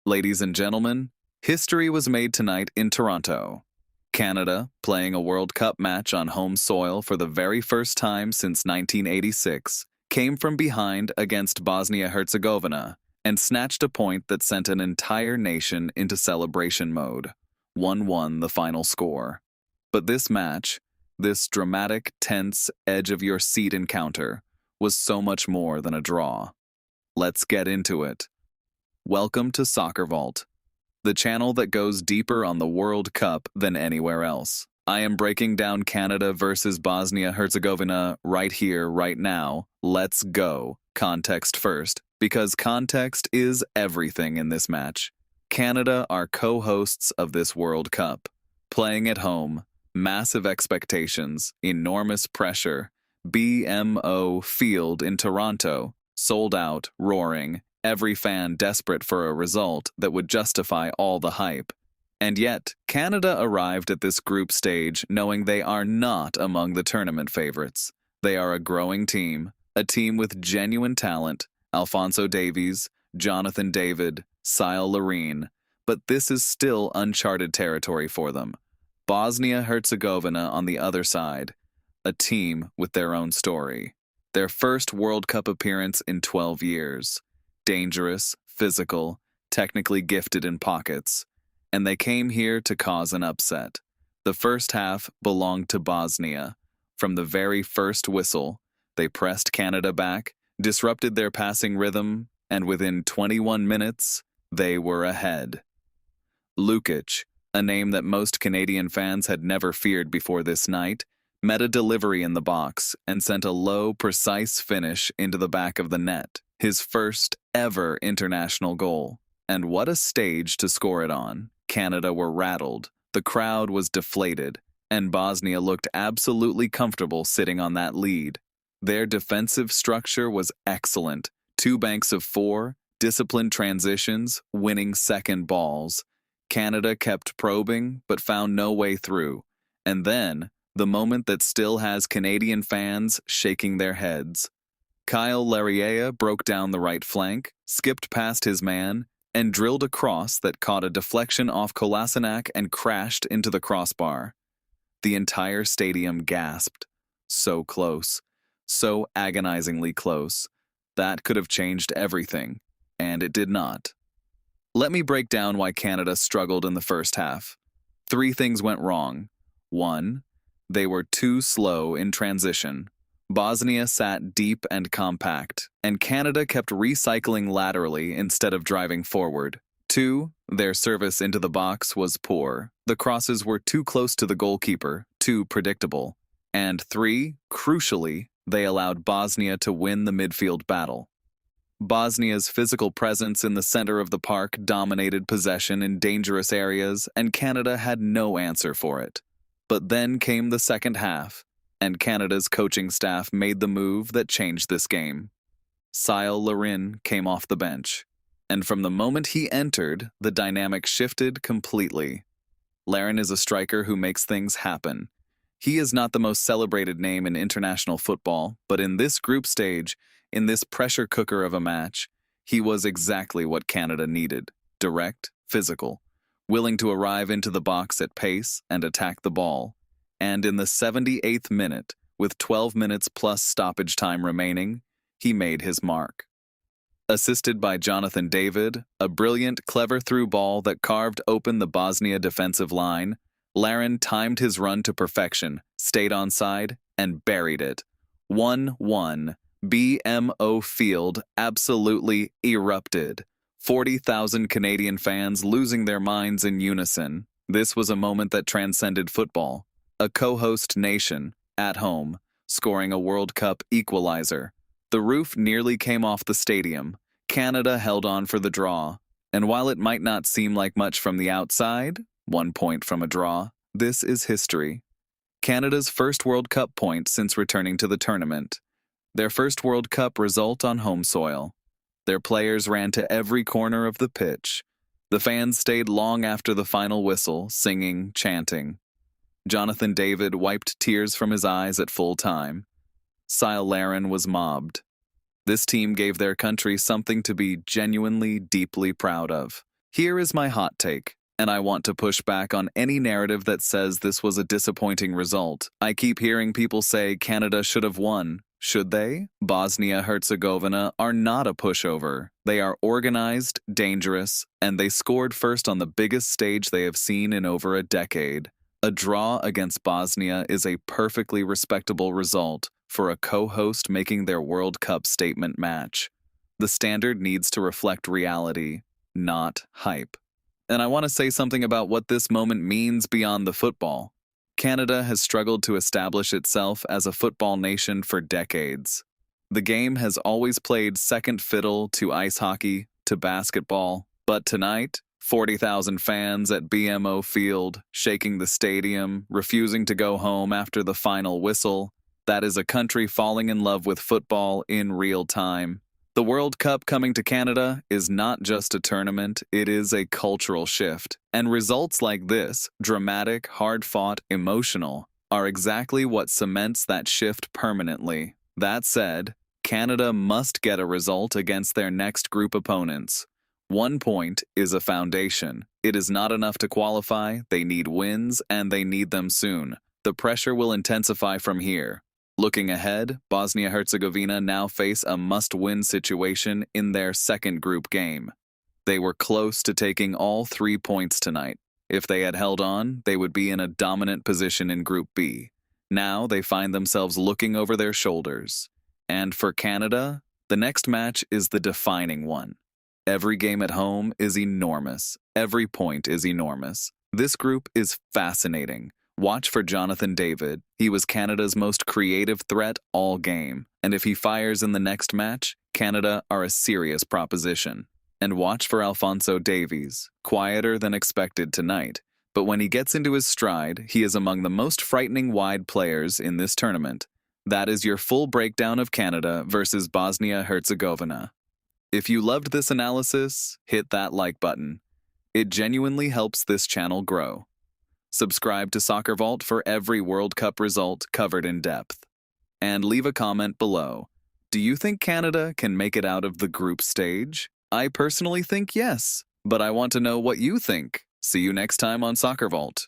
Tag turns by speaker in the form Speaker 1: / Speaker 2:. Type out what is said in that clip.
Speaker 1: Ladies and gentlemen, history was made tonight in Toronto. Canada, playing a World Cup match on home soil for the very first time since 1986, came from behind against Bosnia-Herzegovina and snatched a point that sent an entire nation into celebration mode. 1-1 the final score. But this match, this dramatic, tense, edge-of-your-seat encounter, was so much more than a draw. Let's get into it. Welcome to SoccerVault, the channel that goes deeper on the World Cup than anywhere else. I am breaking down Canada versus Bosnia-Herzegovina right here, right now. Let's go. Context first, because context is everything in this match. Canada are co-hosts of this World Cup. Playing at home, massive expectations, enormous pressure. BMO Field in Toronto, sold out, roaring, every fan desperate for a result that would justify all the hype. And yet, Canada arrived at this group stage knowing they are not among the tournament favorites. They are a growing team, a team with genuine talent, Alphonso Davies, Jonathan David, Cyle Larin, but this is still uncharted territory for them. Bosnia-Herzegovina on the other side, a team with their own story. Their first World Cup appearance in 12 years. Dangerous, physical, technically gifted in pockets. And they came here to cause an upset. The first half belonged to Bosnia. From the very first whistle, they pressed Canada back, disrupted their passing rhythm, and within 21 minutes, they were ahead. Lukic, a name that most Canadian fans had never feared before this night, met a delivery in the box and sent a low, precise finish into the back of the net. His first ever international goal. And what a stage to score it on. Canada were rattled, the crowd was deflated, and Bosnia looked absolutely comfortable sitting on that lead. Their defensive structure was excellent. 2 banks of 4, disciplined transitions, winning second balls. Canada kept probing, but found no way through. And then, the moment that still has Canadian fans shaking their heads. Cyle Larin broke down the right flank, skipped past his man, and drilled a cross that caught a deflection off Kolasinac and crashed into the crossbar. The entire stadium gasped. So close. So agonizingly close. That could have changed everything, and it did not. Let me break down why Canada struggled in the first half. 3 things went wrong. 1. They were too slow in transition. Bosnia sat deep and compact, and Canada kept recycling laterally instead of driving forward. 2. Their service into the box was poor. The crosses were too close to the goalkeeper, too predictable. And 3. Crucially, they allowed Bosnia to win the midfield battle. Bosnia's physical presence in the center of the park dominated possession in dangerous areas, and Canada had no answer for it. But then came the second half, and Canada's coaching staff made the move that changed this game. Cyle Larin came off the bench, and from the moment he entered, the dynamic shifted completely. Larin is a striker who makes things happen. He is not the most celebrated name in international football, but in this group stage, in this pressure cooker of a match, he was exactly what Canada needed. Direct, physical, willing to arrive into the box at pace and attack the ball. And in the 78th minute, with 12 minutes plus stoppage time remaining, he made his mark. Assisted by Jonathan David, a brilliant, clever through ball that carved open the Bosnia defensive line, Larin timed his run to perfection, stayed onside, and buried it. 1-1. BMO Field absolutely erupted. 40,000 Canadian fans losing their minds in unison. This was a moment that transcended football. A co-host nation, at home, scoring a World Cup equalizer. The roof nearly came off the stadium. Canada held on for the draw. And while it might not seem like much from the outside, 1 point from a draw, this is history. Canada's first World Cup point since returning to the tournament. Their first World Cup result on home soil. Their players ran to every corner of the pitch. The fans stayed long after the final whistle, singing, chanting. Jonathan David wiped tears from his eyes at full time. Cyle Larin was mobbed. This team gave their country something to be genuinely, deeply proud of. Here is my hot take, and I want to push back on any narrative that says this was a disappointing result. I keep hearing people say Canada should have won. Should they? Bosnia-Herzegovina are not a pushover. They are organized, dangerous, and they scored first on the biggest stage they have seen in over a decade. A draw against Bosnia is a perfectly respectable result for a co-host making their World Cup statement match. The standard needs to reflect reality, not hype. And I want to say something about what this moment means beyond the football. Canada has struggled to establish itself as a football nation for decades. The game has always played second fiddle to ice hockey, to basketball, but tonight, 40,000 fans at BMO Field, shaking the stadium, refusing to go home after the final whistle, that is a country falling in love with football in real time. The World Cup coming to Canada is not just a tournament, it is a cultural shift. And results like this, dramatic, hard-fought, emotional, are exactly what cements that shift permanently. That said, Canada must get a result against their next group opponents. 1 point is a foundation. It is not enough to qualify, they need wins, and they need them soon. The pressure will intensify from here. Looking ahead, Bosnia-Herzegovina now face a must-win situation in their second group game. They were close to taking all 3 points tonight. If they had held on, they would be in a dominant position in Group B. Now they find themselves looking over their shoulders. And for Canada, the next match is the defining one. Every game at home is enormous. Every point is enormous. This group is fascinating. Watch for Jonathan David. He was Canada's most creative threat all game. And if he fires in the next match, Canada are a serious proposition. And watch for Alphonso Davies. Quieter than expected tonight. But when he gets into his stride, he is among the most frightening wide players in this tournament. That is your full breakdown of Canada versus Bosnia-Herzegovina. If you loved this analysis, hit that like button. It genuinely helps this channel grow. Subscribe to SoccerVault for every World Cup result covered in depth. And leave a comment below. Do you think Canada can make it out of the group stage? I personally think yes, but I want to know what you think. See you next time on SoccerVault.